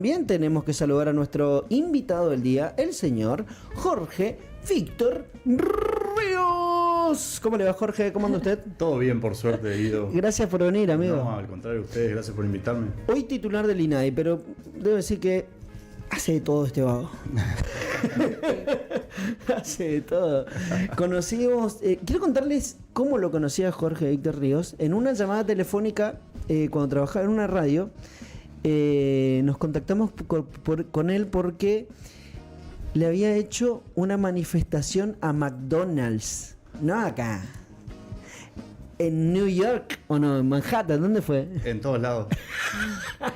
Bien, tenemos que saludar a nuestro invitado del día, el señor Jorge Víctor Ríos. ¿Cómo le va, Jorge? ¿Cómo anda usted? Todo bien, por suerte, Guido. Gracias por venir, amigo. No, al contrario, ustedes, gracias por invitarme. Hoy titular del INADI, pero debo decir que hace de todo este vago. Hace de todo. Conocimos, quiero contarles cómo lo conocí a Jorge Víctor Ríos. En una llamada telefónica, cuando trabajaba en una radio, nos contactamos con él porque le había hecho una manifestación a McDonald's. No acá. En New York, o no, en Manhattan, ¿dónde fue? En todos lados.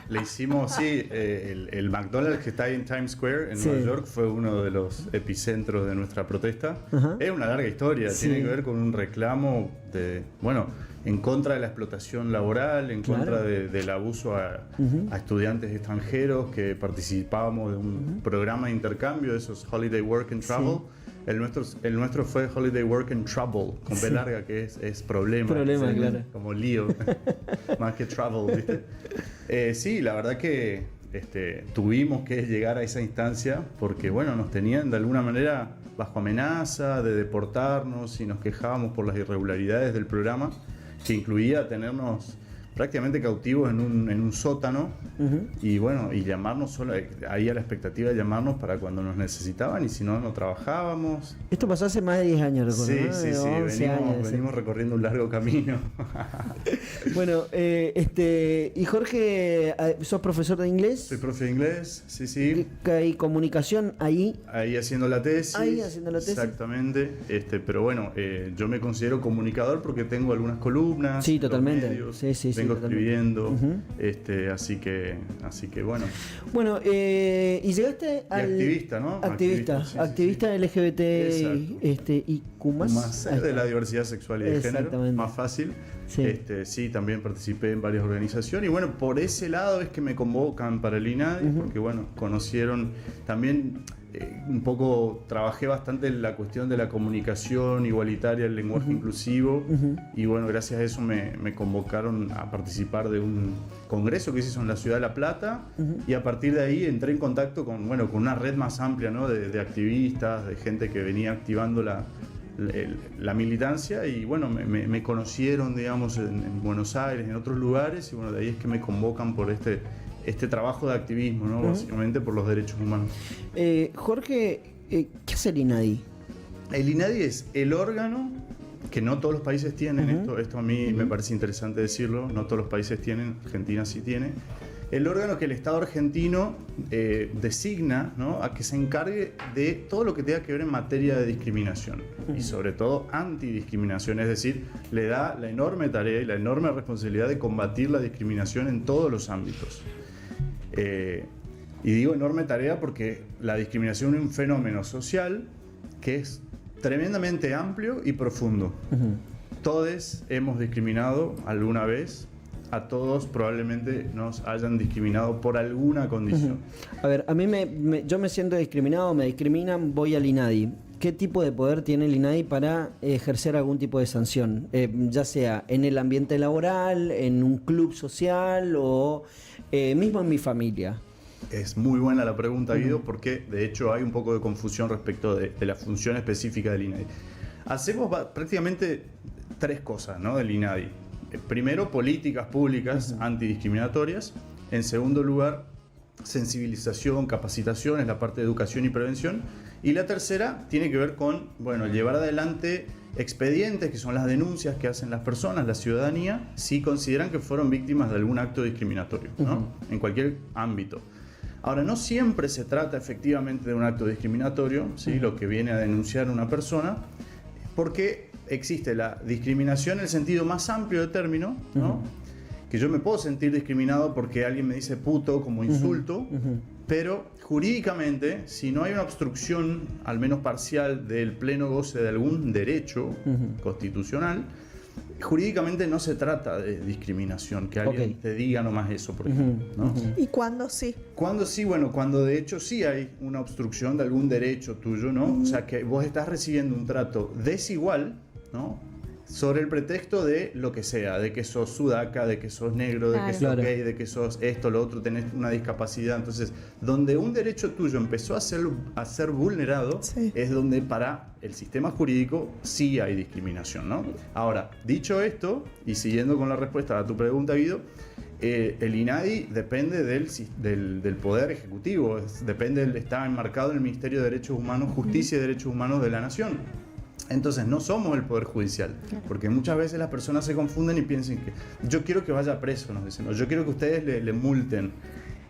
Le hicimos, sí, el McDonald's que está ahí en Times Square, en Nueva York, fue uno de los epicentros de nuestra protesta. Ajá. Es una larga historia, Sí. tiene que ver con un reclamo de, bueno, en contra de la explotación laboral, en contra del abuso a estudiantes extranjeros que participábamos de un programa de intercambio, de esos Holiday Work and Travel. El nuestro fue Holiday Work and Trouble, con B larga, que es problema. Problema, ¿sí? claro. Como lío, más que travel, ¿viste? Sí, la verdad que tuvimos que llegar a esa instancia porque, bueno, nos tenían de alguna manera bajo amenaza de deportarnos y nos quejábamos por las irregularidades del programa, que incluía tenernos prácticamente cautivos en un sótano y bueno, y llamarnos solo, ahí a la expectativa de llamarnos para cuando nos necesitaban y si no, no trabajábamos. Esto pasó hace más de 10 años, recuerdo, Sí, ¿no? sí, venimos recorriendo un largo camino. Bueno, y Jorge, ¿sos profesor de inglés? Soy profe de inglés, sí. ¿Hay comunicación ahí? Ahí haciendo la tesis. Ahí haciendo la tesis. Exactamente. Pero bueno, yo me considero comunicador porque tengo algunas columnas. Sí, en los totalmente. medios, Sí, vengo totalmente. escribiendo. Así que bueno. Bueno, y llegaste al... activista, ¿no? Activista LGBT y Kumas. Más de la diversidad sexual y de género. Exactamente. Más fácil. Sí. Sí, también participé en varias organizaciones y bueno, por ese lado es que me convocan para el INADI, porque bueno, conocieron también un poco, trabajé bastante en la cuestión de la comunicación igualitaria, el lenguaje inclusivo y bueno, gracias a eso me convocaron a participar de un congreso que se hizo en la ciudad de La Plata y a partir de ahí entré en contacto con una red más amplia, ¿no? de activistas, de gente que venía activando la militancia y bueno, me conocieron, digamos, en Buenos Aires, en otros lugares y bueno, de ahí es que me convocan por este trabajo de activismo, ¿no? Básicamente por los derechos humanos. Jorge, ¿qué hace el INADI? El INADI es el órgano que no todos los países tienen, esto a mí me parece interesante decirlo, no todos los países tienen, Argentina sí tiene. El órgano que el Estado argentino designa, ¿no? a que se encargue de todo lo que tenga que ver en materia de discriminación y sobre todo antidiscriminación, es decir, le da la enorme tarea y la enorme responsabilidad de combatir la discriminación en todos los ámbitos. Y digo enorme tarea porque la discriminación es un fenómeno social que es tremendamente amplio y profundo. Todos hemos discriminado alguna vez. A todos probablemente nos hayan discriminado por alguna condición. A ver, a mí yo me siento discriminado, me discriminan, voy al INADI. ¿Qué tipo de poder tiene el INADI para ejercer algún tipo de sanción? Ya sea en el ambiente laboral, en un club social o mismo en mi familia. Es muy buena la pregunta, Guido, porque de hecho hay un poco de confusión respecto de la función específica del INADI. Hacemos prácticamente tres cosas, ¿no? del INADI. Primero, políticas públicas antidiscriminatorias. En segundo lugar, sensibilización, capacitación, es la parte de educación y prevención. Y la tercera tiene que ver con, bueno, llevar adelante expedientes, que son las denuncias que hacen las personas, la ciudadanía, si consideran que fueron víctimas de algún acto discriminatorio, ¿no? En cualquier ámbito. Ahora, no siempre se trata efectivamente de un acto discriminatorio, ¿sí? Lo que viene a denunciar una persona, porque existe la discriminación en el sentido más amplio del término, ¿no? Que yo me puedo sentir discriminado porque alguien me dice puto como insulto, pero jurídicamente, si no hay una obstrucción, al menos parcial, del pleno goce de algún derecho constitucional, jurídicamente no se trata de discriminación, que alguien te diga nomás eso, por ejemplo, ¿no? ¿Y cuándo sí? ¿Cuándo sí? Bueno, cuando de hecho sí hay una obstrucción de algún derecho tuyo, ¿no? O sea, que vos estás recibiendo un trato desigual, ¿no? sobre el pretexto de lo que sea, de que sos sudaca, de que sos negro, de que sos Claro. gay, de que sos esto, lo otro, tenés una discapacidad. Entonces, donde un derecho tuyo empezó a ser vulnerado, Sí. es donde para el sistema jurídico sí hay discriminación, ¿no? Ahora, dicho esto, y siguiendo con la respuesta a tu pregunta, Guido, el INADI depende del Poder Ejecutivo, está enmarcado en el Ministerio de Derechos Humanos, Justicia y Derechos Humanos de la Nación. Entonces no somos el Poder Judicial, porque muchas veces las personas se confunden y piensan que yo quiero que vaya preso, nos dicen, o yo quiero que ustedes le multen.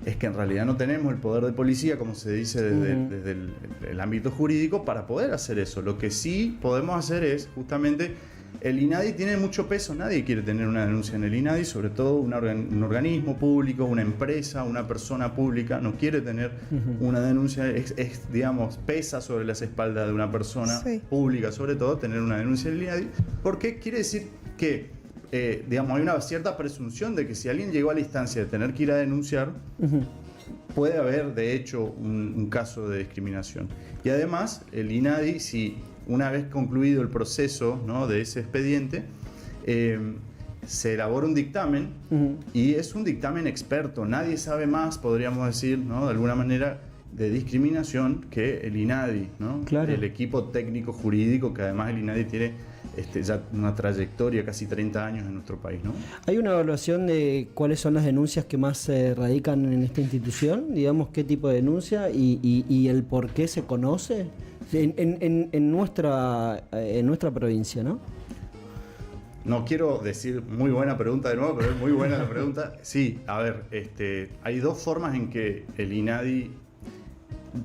Es que en realidad no tenemos el poder de policía, como se dice desde el ámbito jurídico, para poder hacer eso. Lo que sí podemos hacer es justamente... El INADI tiene mucho peso, nadie quiere tener una denuncia en el INADI, sobre todo un organismo público, una empresa, una persona pública, no quiere tener una denuncia, digamos, pesa sobre las espaldas de una persona pública, sobre todo, tener una denuncia en el INADI, porque quiere decir que, digamos, hay una cierta presunción de que si alguien llegó a la instancia de tener que ir a denunciar, puede haber, de hecho, un caso de discriminación. Y además, el INADI, si una vez concluido el proceso, ¿no?, de ese expediente, se elabora un dictamen y es un dictamen experto. Nadie sabe más, podríamos decir, ¿no?, de alguna manera, de discriminación que el INADI, ¿no? Claro. El equipo técnico jurídico, que además el INADI tiene ya una trayectoria, casi 30 años en nuestro país, ¿no? ¿Hay una evaluación de cuáles son las denuncias que más se radican en esta institución? Digamos, ¿qué tipo de denuncia y el por qué se conoce en nuestra provincia, ¿no? No quiero decir muy buena pregunta de nuevo, pero es muy buena la pregunta. Sí, a ver, hay dos formas en que el INADI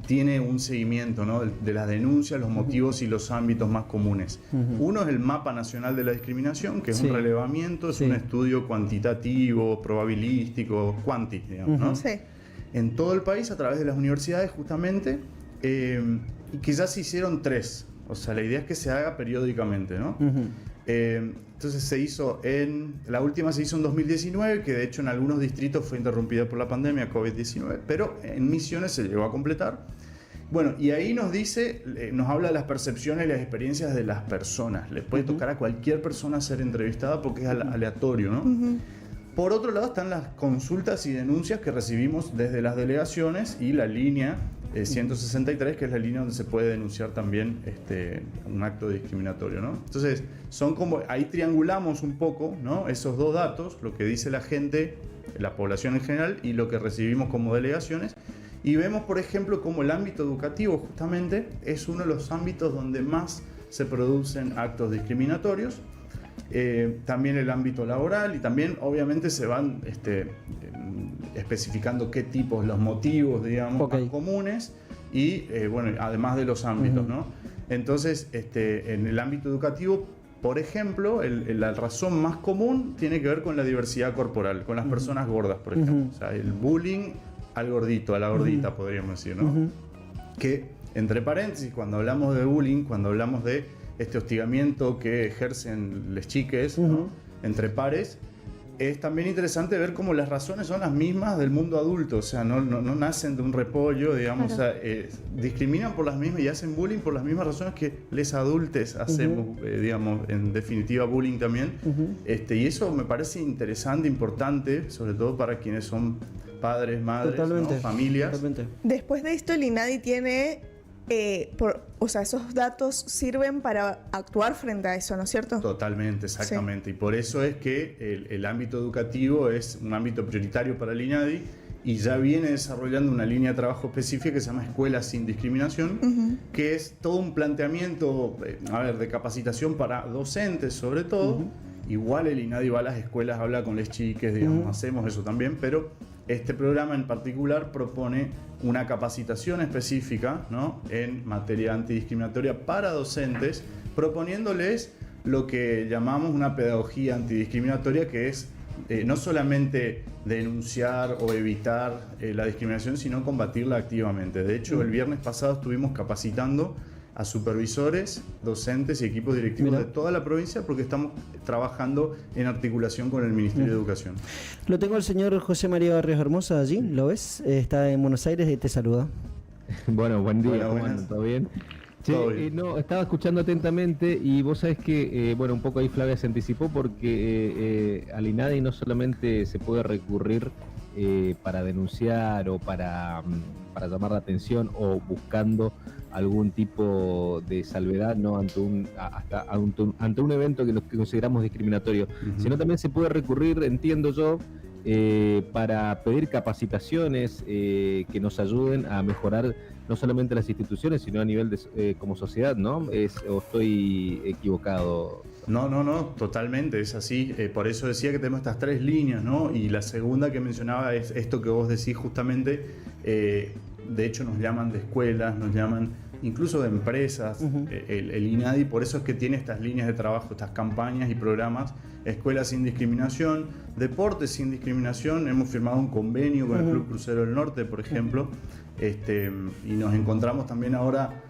tiene un seguimiento, ¿no?, de las denuncias, los motivos y los ámbitos más comunes. Uno es el Mapa Nacional de la Discriminación, que es un relevamiento, es un estudio cuantitativo, probabilístico, quanti, digamos, ¿no? Sí. En todo el país, a través de las universidades, justamente, y quizás se hicieron 3. O sea, la idea es que se haga periódicamente, ¿no? Entonces la última se hizo en 2019, que de hecho en algunos distritos fue interrumpida por la pandemia COVID-19, pero en Misiones se llegó a completar. Bueno, y ahí nos habla de las percepciones y las experiencias de las personas. Le puede tocar a cualquier persona ser entrevistada porque es aleatorio, ¿no? Por otro lado están las consultas y denuncias que recibimos desde las delegaciones y la línea 163, que es la línea donde se puede denunciar también un acto discriminatorio, ¿no? Entonces, ahí triangulamos un poco, ¿no?, esos dos datos, lo que dice la gente, la población en general, y lo que recibimos como delegaciones, y vemos, por ejemplo, como el ámbito educativo justamente es uno de los ámbitos donde más se producen actos discriminatorios. También el ámbito laboral, y también obviamente se van especificando qué tipos, los motivos, digamos, más comunes, y bueno, además de los ámbitos, ¿no? Entonces, en el ámbito educativo, por ejemplo, la razón más común tiene que ver con la diversidad corporal, con las personas gordas, por ejemplo. O sea, el bullying al gordito, a la gordita, podríamos decir, ¿no? Que, entre paréntesis, cuando hablamos de bullying, cuando hablamos de este hostigamiento que ejercen les chiques, ¿no?, entre pares, es también interesante ver cómo las razones son las mismas del mundo adulto. O sea, no nacen de un repollo, digamos. Claro. O sea, discriminan por las mismas y hacen bullying por las mismas razones que les adultes hacemos, digamos, en definitiva bullying también. Y eso me parece interesante, importante, sobre todo para quienes son padres, madres, ¿no?, familias. Totalmente. Después de esto, el INADI tiene... o sea, esos datos sirven para actuar frente a eso, ¿no es cierto? Totalmente, exactamente. Sí. Y por eso es que el ámbito educativo es un ámbito prioritario para el INADI y ya viene desarrollando una línea de trabajo específica que se llama Escuelas sin Discriminación, que es todo un planteamiento, de capacitación para docentes sobre todo. Igual el INADI va a las escuelas, habla con las chiques, digamos, hacemos eso también, pero este programa en particular propone una capacitación específica, ¿no?, en materia antidiscriminatoria para docentes, proponiéndoles lo que llamamos una pedagogía antidiscriminatoria, que es no solamente denunciar o evitar la discriminación, sino combatirla activamente. De hecho, el viernes pasado estuvimos capacitando a supervisores, docentes y equipos directivos de toda la provincia, porque estamos trabajando en articulación con el Ministerio de Educación. Lo tengo al señor José María Barrios Hermosa allí, ¿lo ves? Está en Buenos Aires y te saluda. Bueno, buen día, Hola, ¿todo bien? Sí, no, estaba escuchando atentamente y vos sabés que, bueno, un poco ahí Flavia se anticipó porque al INADI no solamente se puede recurrir para denunciar o para llamar la atención o buscando algún tipo de salvedad, ¿no? ante un evento que consideramos discriminatorio, sino también se puede recurrir, entiendo yo, para pedir capacitaciones que nos ayuden a mejorar no solamente las instituciones, sino a nivel de como sociedad, ¿no? ¿O estoy equivocado? No, totalmente, es así. Por eso decía que tenemos estas 3 líneas, ¿no? Y la segunda que mencionaba es esto que vos decís justamente. De hecho, nos llaman de escuelas, nos llaman incluso de empresas, el INADI, por eso es que tiene estas líneas de trabajo, estas campañas y programas, Escuelas sin discriminación, Deportes sin discriminación. Hemos firmado un convenio con el Club Crucero del Norte, por ejemplo, y nos encontramos también ahora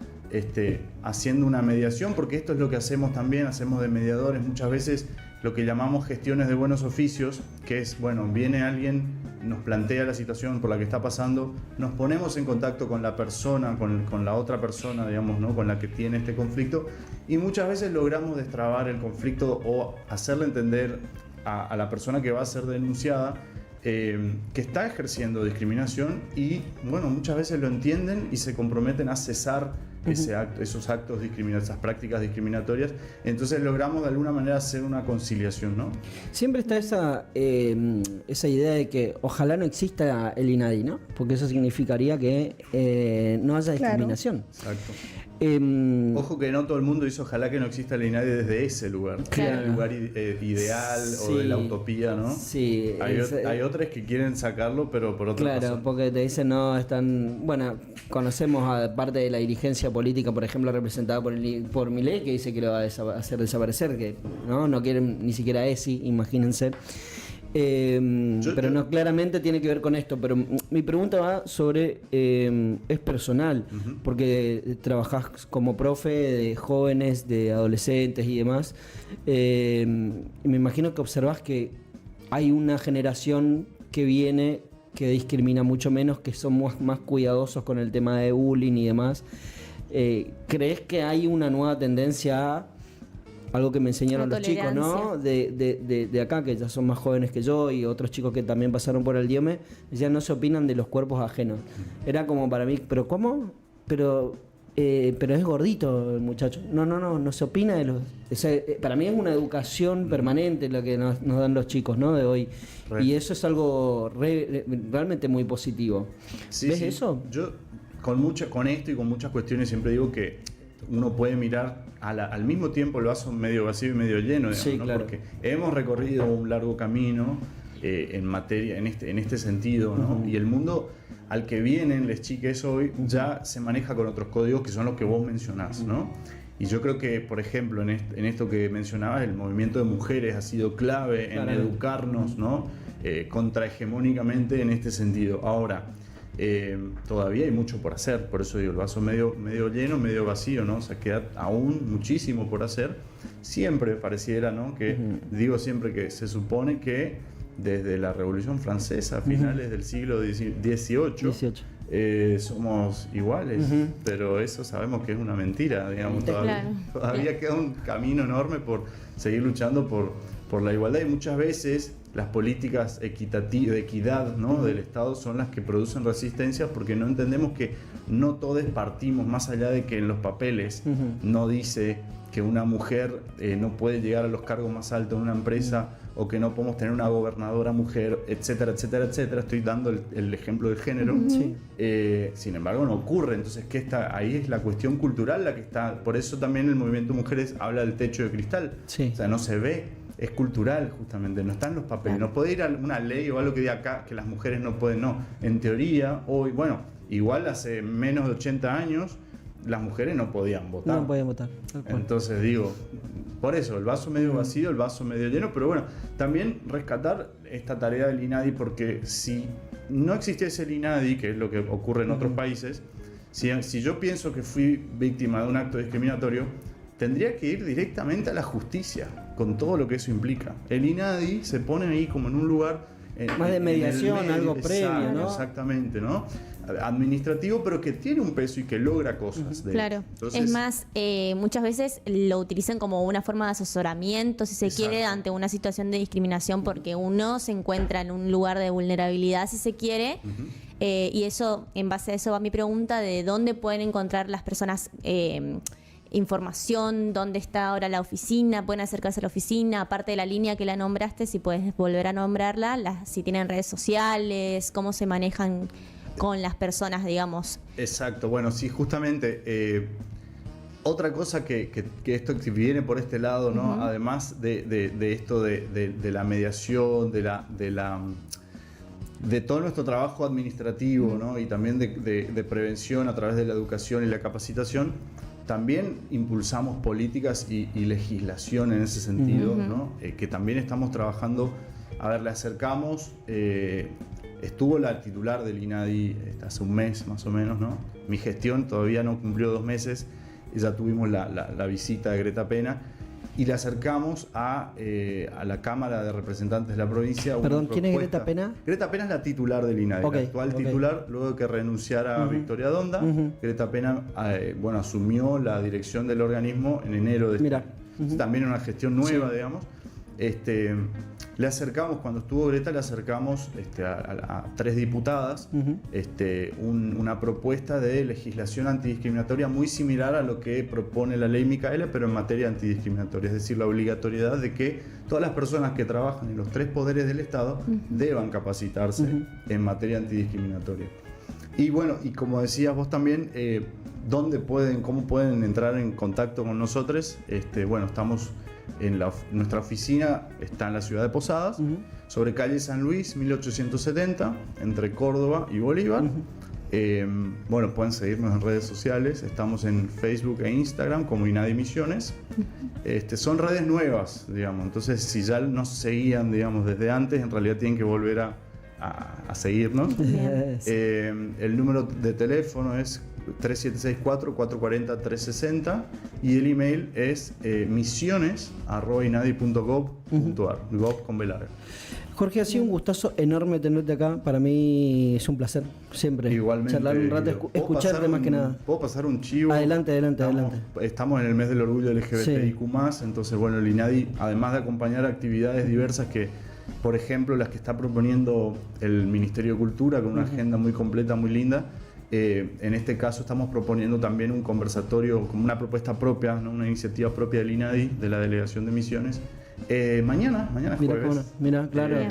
haciendo una mediación, porque esto es lo que hacemos también, hacemos de mediadores muchas veces lo que llamamos gestiones de buenos oficios, que es, bueno, viene alguien, nos plantea la situación por la que está pasando, nos ponemos en contacto con la persona, con la otra persona, digamos, ¿no? Con la que tiene este conflicto, y muchas veces logramos destrabar el conflicto o hacerle entender a la persona que va a ser denunciada que está ejerciendo discriminación, y bueno, muchas veces lo entienden y se comprometen a cesar esos actos discriminatorios, esas prácticas discriminatorias. Entonces logramos de alguna manera hacer una conciliación, ¿no? Siempre está esa idea de que ojalá no exista el INADI, ¿no? Porque eso significaría que no haya discriminación. Exacto. Ojo que no todo el mundo dice ojalá que no exista el INADI desde ese lugar, claro. El lugar ideal, sí, o de la utopía, ¿no? Sí. Hay otras que quieren sacarlo, pero por otra razón. Claro, porque te dicen no, están... Bueno, conocemos a parte de la dirigencia política, por ejemplo, representada por Milei, que dice que lo va a hacer desaparecer, que no quieren ni siquiera ESI, imagínense. Pero no, claramente tiene que ver con esto. Pero mi pregunta va sobre, es personal, porque trabajás como profe de jóvenes, de adolescentes y demás. Me imagino que observás que hay una generación que viene que discrimina mucho menos, que somos más cuidadosos con el tema de bullying y demás. ¿Crees que hay una nueva tendencia a algo que me enseñaron los chicos, ¿no? De acá, que ya son más jóvenes que yo, y otros chicos que también pasaron por el Diome, decían no se opinan de los cuerpos ajenos. Era como para mí, ¿pero cómo? Pero es gordito el muchacho. No se opina de los... O sea, para mí es una educación permanente lo que nos dan los chicos, ¿no? De hoy. Y eso es algo realmente muy positivo. Sí, ¿Ves eso? Yo con esto y con muchas cuestiones siempre digo que uno puede mirar al mismo tiempo el vaso medio vacío y medio lleno, digamos, sí, ¿no? Claro. Porque hemos recorrido un largo camino en materia, en este sentido, ¿no? Y el mundo al que vienen las chicas hoy ya se maneja con otros códigos que son los que vos mencionás, ¿no? Y yo creo que, por ejemplo, en esto que mencionabas, el movimiento de mujeres ha sido clave en educarnos, ¿no? Contrahegemónicamente en este sentido. Ahora, todavía hay mucho por hacer, por eso digo, el vaso medio lleno, medio vacío, ¿no? O sea, queda aún muchísimo por hacer. Siempre pareciera, ¿no? Que digo siempre que se supone que desde la Revolución Francesa, a finales del siglo XVIII, somos iguales, pero eso sabemos que es una mentira, digamos, todavía queda un camino enorme por seguir luchando por la igualdad, y muchas veces las políticas de equidad, ¿no? del Estado son las que producen resistencia, porque no entendemos que no todos partimos, más allá de que en los papeles no dice que una mujer no puede llegar a los cargos más altos de una empresa, o que no podemos tener una gobernadora mujer, etcétera, etcétera, etcétera. Estoy dando el ejemplo del género. Sin embargo, no ocurre. Entonces, ahí es la cuestión cultural la que está. Por eso también el movimiento Mujeres habla del techo de cristal. O sea, no se ve. Es cultural, justamente, no están los papeles. No puede ir a una ley o algo que diga acá que las mujeres no pueden, no. En teoría, hoy, bueno, igual hace menos de 80 años, las mujeres no podían votar. No podían votar. Entonces digo, por eso, el vaso medio vacío, el vaso medio lleno, pero bueno, también rescatar esta tarea del INADI, porque si no existiese el INADI, que es lo que ocurre en otros países, si yo pienso que fui víctima de un acto discriminatorio, tendría que ir directamente a la justicia, con todo lo que eso implica. El INADI se pone ahí como en un lugar... más de mediación, algo previo, ¿no? Exactamente, ¿no? administrativo, pero que tiene un peso y que logra cosas. Claro. Entonces, es más, muchas veces lo utilizan como una forma de asesoramiento, si se quiere, ante una situación de discriminación, porque uno se encuentra en un lugar de vulnerabilidad, si se quiere. Y eso, en base a eso va mi pregunta de dónde pueden encontrar las personas información, dónde está ahora la oficina, pueden acercarse a la oficina, aparte de la línea que la nombraste, si puedes volver a nombrarla, si tienen redes sociales, cómo se manejan con las personas, digamos. Exacto, bueno, sí, justamente otra cosa que esto que viene por este lado, ¿no? Además de esto de la mediación, de todo nuestro trabajo administrativo, ¿no? Y también de prevención a través de la educación y la capacitación, también impulsamos políticas y legislación en ese sentido, ¿no? Que también estamos trabajando. A ver, le acercamos, estuvo la titular del INADI hace un mes más o menos, ¿no? Mi gestión todavía no cumplió 2 meses, y ya tuvimos la visita de Greta Pena, y le acercamos a la Cámara de Representantes de la provincia. Perdón, ¿quién es Greta Pena? Greta Pena es la titular del INADI, la actual titular, luego de que renunciara Victoria Donda. Greta Pena asumió la dirección del organismo en enero de este año. También una gestión nueva, digamos. Le acercamos, cuando estuvo Greta, le acercamos a 3 diputadas una propuesta de legislación antidiscriminatoria muy similar a lo que propone la ley Micaela, pero en materia antidiscriminatoria, es decir, la obligatoriedad de que todas las personas que trabajan en los 3 poderes del Estado deban capacitarse en materia antidiscriminatoria. Y bueno, y como decías vos también, cómo pueden entrar en contacto con nosotros. Estamos nuestra oficina está en la ciudad de Posadas, sobre calle San Luis 1870, entre Córdoba y Bolívar. Pueden seguirnos en redes sociales, estamos en Facebook e Instagram como INADI Misiones. Son redes nuevas, digamos, entonces si ya nos seguían, digamos, desde antes, en realidad tienen que volver a seguirnos. El número de teléfono es 3764-440-360 y el email es misiones@inadi.gov.ar, gov con B larga. Jorge, ha sido un gustazo enorme tenerte acá. Para mí es un placer siempre. Igualmente. Charlar un rato, escucharte más que nada. ¿Puedo pasar un chivo? Adelante. Estamos en el mes del orgullo LGBTIQ+, entonces el INADI, además de acompañar actividades diversas que, por ejemplo, las que está proponiendo el Ministerio de Cultura con una agenda muy completa, muy linda, en este caso estamos proponiendo también un conversatorio como una propuesta propia, ¿no? Una iniciativa propia del INADI, de la Delegación de Misiones. Mañana jueves. Mira, claro,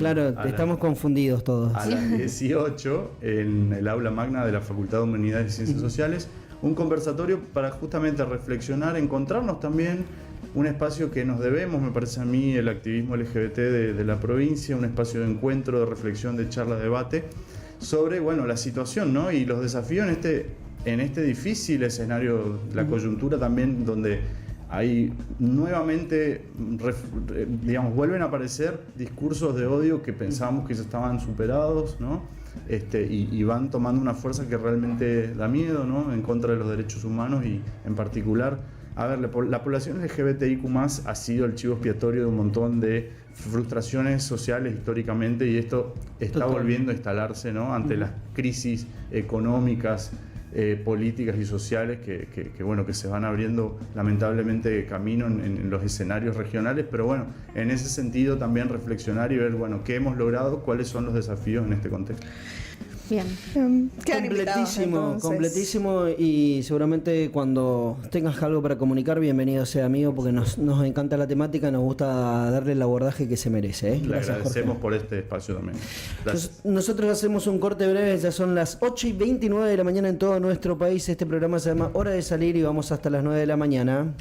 estamos confundidos todos. A las 18 en el aula magna de la Facultad de Humanidades y Ciencias Sociales, un conversatorio para justamente reflexionar, encontrarnos también un espacio que nos debemos, me parece a mí, el activismo LGBT de la provincia, un espacio de encuentro, de reflexión, de charla, de debate, sobre la situación, ¿no? Y los desafíos en este difícil escenario, la coyuntura también, donde hay nuevamente, vuelven a aparecer discursos de odio que pensábamos que ya estaban superados, ¿no? Y van tomando una fuerza que realmente da miedo, ¿no? En contra de los derechos humanos y en particular, la población LGBTIQ+ ha sido el chivo expiatorio de un montón de frustraciones sociales históricamente, y esto está volviendo a instalarse, ¿no? Ante las crisis económicas, políticas y sociales que se van abriendo lamentablemente camino en los escenarios regionales, pero en ese sentido también reflexionar y ver qué hemos logrado, cuáles son los desafíos en este contexto. Bien. Completísimo, y seguramente cuando tengas algo para comunicar, bienvenido sea, amigo, porque nos encanta la temática, nos gusta darle el abordaje que se merece. Le agradecemos por este espacio también. Gracias. Nosotros hacemos un corte breve, ya son las 8:29 de la mañana en todo nuestro país. Este programa se llama Hora de Salir y vamos hasta las 9 de la mañana.